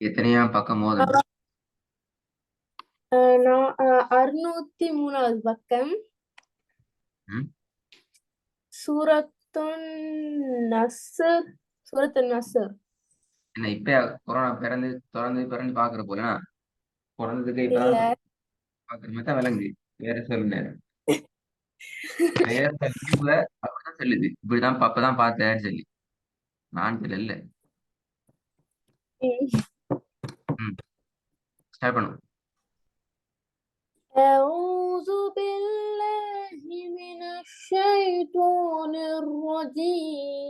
எத்தனையாம் பக்கம் ஓதணும்? 603வது பக்கம். சூரத்துன் நஸ்ர். சூரத்துன் நஸ்ர். என்ன இப்ப கொரோனா பிறந்து பாக்குற போல பிறந்ததுக்கு இல்ல, இப்பதான் பாக்குற மாதிரி தான் விளங்குது. வேற சொல்லுங்க. வேற லீவ்ல அப்படிதான் சொல்லுது. இப்படிதான் அப்பதான் பார்த்தேன்னு சொல்லி நான் சொல்லல. ஸ்டார்ட் பண்ணும். أعوذ بالله من الشيطان الرجيم.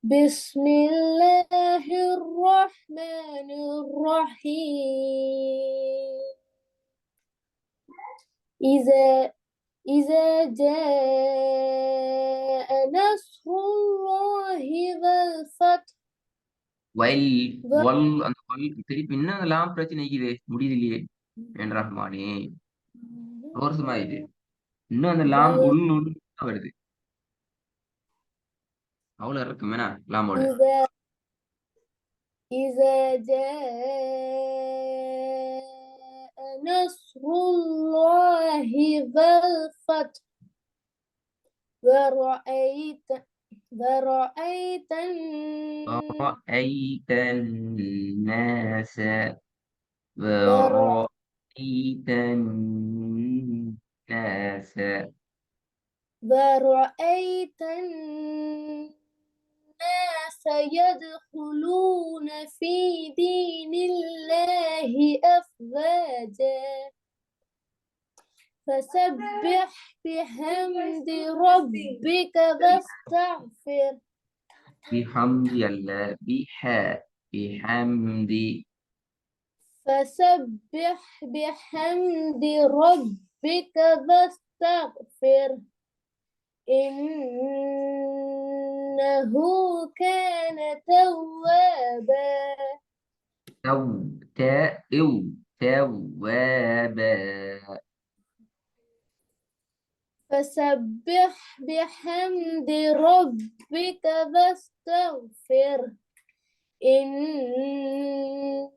بسم الله الرحمن الرحيم. إذا جاء نصر الله والفتح. அந்த திருப்பி இன்னும் எல்லாம் பிரச்சனை இருக்குது முடியுது என் ரஹ்மானே ரோசமா இது இன்னும் அந்த லாம் உள் வருது. அவ்வளவு இருக்கும் வேணா லாமோட. إذا جاء نصر الله والفتح ورأيت الناس ورأيت الناس يدخلون في دين الله أفواجا فسبح بحمد ربك واستغفر. بحمد الله بحمد. فسبح بحمد ربك واستغفر إنه كان توابا. توابا. فسبح بحمد ربك واستغفر إنه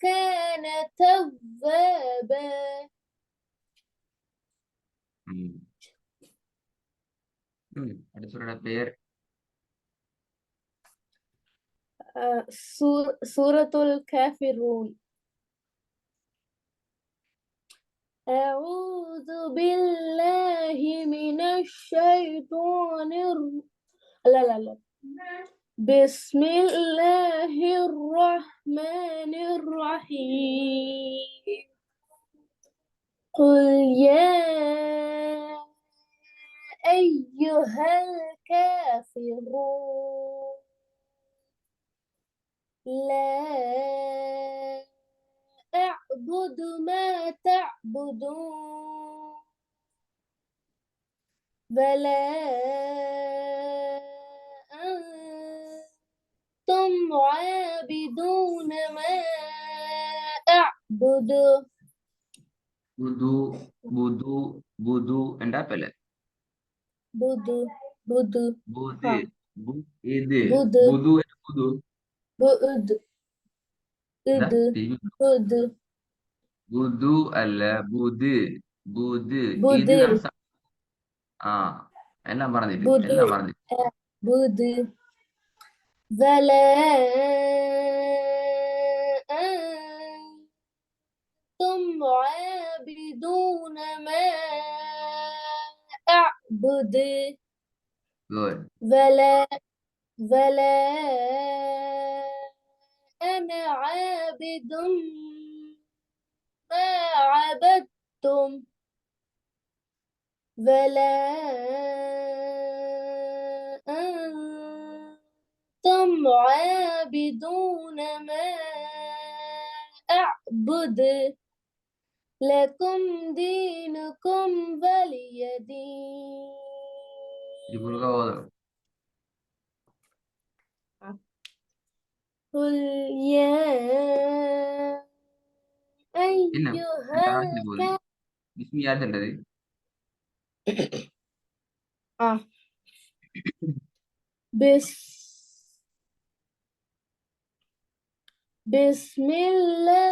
كان توابا. பேர் சூரத்துல் காஃபிரூன். أعوذ بالله من الشيطان لا بسم الله الرحمن الرحيم. قل يا أيها الكافرون لا أعبد ما تعبدون ولا أنتم عابدون ما أعبد. புது என்றா பெல புது இது புது அல்ல புது இது எல்லாம் மறந்துட்டு புது ولا أنتم عابدون ما أعبد. good. ولا أنا عابد ما عبدتم ولا أنتم عابدون ما أعبد لكم دينكم ولي دين. قل يا أيها بسم யார் சொல்றது? பிஸ்மில்லா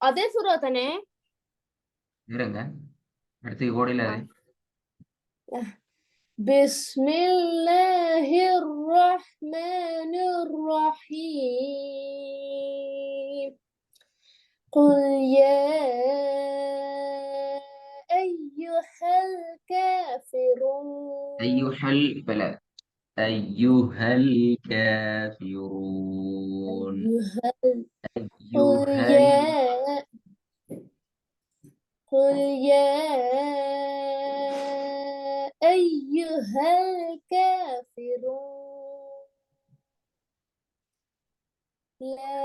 அதே சூரா தானே? இருங்க அடுத்து கோடையில் ஆ. அது பிஸ்மில்லாஹிர் ரஹ்மானிர் ரஹீம். قل يا أيها الكافرون. ஐயுஹல் பல ஐயுஹல் காஃபிரூன் أيها قل ஐயுஹல் يا قل يا أيها الكافرون لا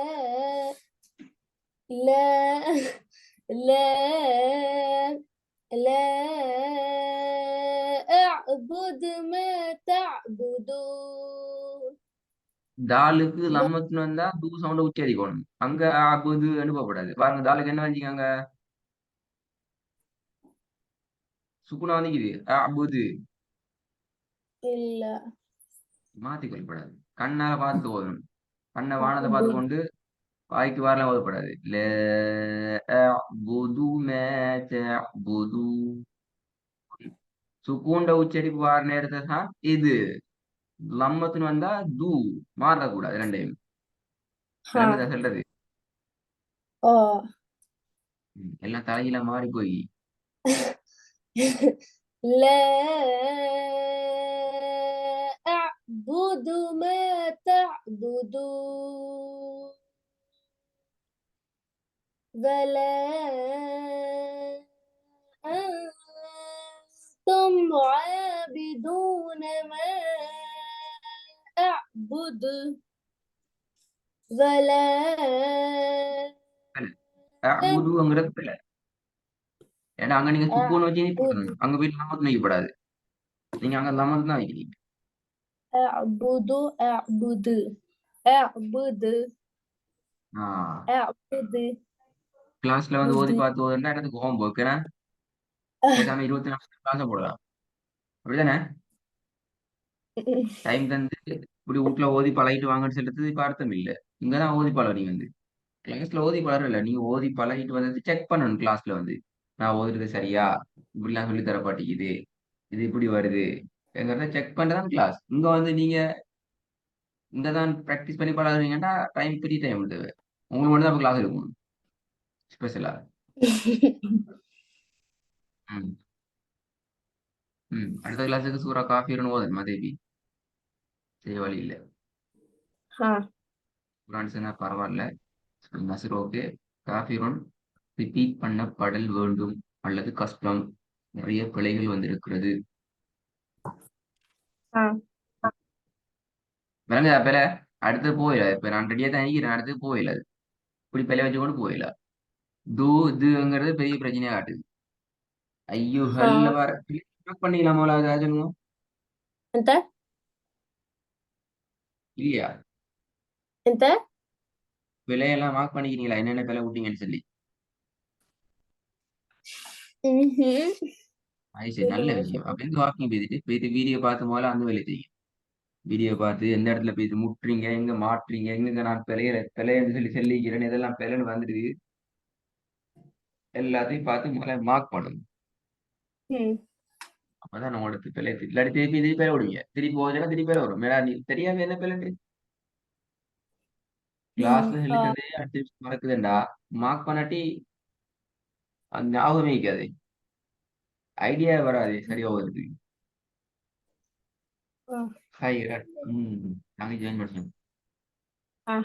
لا لا لا أعبد ما تعبدون. தாலுக்கு لا லம்மத்துன்னு வந்தா தூ சவுண்ட உச்சரிக்கணும். அங்க ஆபுது அனுப்பப்படாது. பாருங்க தாலுக்கு என்ன வச்சுக்காங்க சுக்குனா வந்துக்குது ஆபுது இல்ல மாத்தி கொள்ளப்படாது. கண்ணால பார்த்து ஓதணும். கண்ணை வானத்தை பார்த்து أعبد. கொண்டு வாய்க்கு வரலாம் ஓதப்படாது. அஅ்புது மா தஅ்புது சுக்கூண்ட உச்சரிப்பு வார நேரத்தை தான் இது. லம்மத்துன்னு வந்தா தூ மாறக்கூடாது ரெண்டையும். ها விளங்குதா சொல்றது? எல்லாம் தலையில மாறி போய் لا أعبد ما تعبدون ولا أنتم عابدون ما أعبد ولا அஅ்புதுங்கிறது பிள்ளை. ஏன்னா அங்க நீங்க சுக்கூன் வச்சு أعبد போடணும். அங்க போய் லம்மத்து வைக்கப்படாது. நீங்க அங்க லம்மத்து தான் வைக்கிறீங்க. أعبد أعبد أعبد ஆஹ் أعبد கிளாஸ்ல வந்து ஓதி بد. பார்த்து ஓதுனா எனக்கு கோவம் போக்குறேன். பேசாம 24 கிளாஸ் போடலாம். அப்படிதானே? டைம் தந்து இப்படி வீட்டுல ஓதி பழகிட்டு வாங்கன்னு சொல்றது இப்ப அர்த்தம் இல்ல. இங்கதான் ஓதி பழக நீ வந்து கிளாஸ்ல ஓதி பழகல. நீ ஓதி பழகிட்டு வந்தது செக் பண்ணணும் கிளாஸ்ல வந்து. நான் ஓதுறது சரியா? இப்படிலாம் சொல்லி தரப்பாட்டிக்குது. இது இப்படி வருது எங்கிறத செக் பண்றதான் கிளாஸ். இங்க வந்து நீங்க இங்கதான் ப்ராக்டிஸ் பண்ணி பழகுறீங்கன்னா டைம் பெரிய டைம் தேவை. உங்களுக்கு மட்டும் தான் கிளாஸ் இருக்கும் ஸ்பெஷலா. ம் அடுத்த கிளாஸுக்கு சூறா காஃபிர்னு ஓதன் மதேவி செய்ய வழி இல்லை. ها குரான் சொன்னா பரவாயில்ல. Nasr okay. காஃபிருன் ரிப்பீட் பண்ணப்படல் வேண்டும் அல்லது கஷ்டம். நிறைய பிழைகள் வந்திருக்கிறது. ها விளங்குதா பிழை? அடுத்து போயில. இப்ப நான் ரெடியா தான் இருக்கிறேன். அடுத்து போயில. இப்படி பிழை வச்சு கொண்டு போயில. இதுங்கிறது பெரிய பிரச்சனையா காட்டுது. ஐயுஹல்ல ها வர பண்ணிக்கலாமா சொல்லுங்க. انت இல்லையா? انت பிழையெல்லாம் மார்க் பண்ணிக்கிறீங்களா என்னென்ன பிழை விட்டீங்கன்னு சொல்லி? அது சரி, நல்ல விஷயம். அப்படின்னு வாக்கிங் பேசிட்டு போயிட்டு வீடியோ பார்த்து போல அந்த வேலை செய்யும். வீடியோ பார்த்து எந்த இடத்துல போயிட்டு முட்டுறீங்க, எங்க மாட்டுறீங்க, எங்க நான் பிழைன்னு சொல்லி சொல்லிக்கிறேன், இதெல்லாம் பிழைன்னு வந்துடுது. எல்லாத்தையும் பார்த்து முதல்ல மார்க் பண்ணணும். அப்பதான் நம்மளோட பிழை இல்லாட்டி திருப்பி திருப்பி பிழை விடுவீங்க. திருப்பி போச்சுன்னா திருப்பி பிழை வரும். மேடா நீ தெரியாம என்ன பிழைன்னு கிளாஸ்ல சொல்லி ها தந்தே அடுத்த மறக்குதுண்டா மார்க் பண்ணாட்டி அந்த ஞாபகமே இருக்காது. ஐடியா வராது சரியா வருது. ها ஹாய் நாங்க ஜாயின் பண்ணுறோம். ها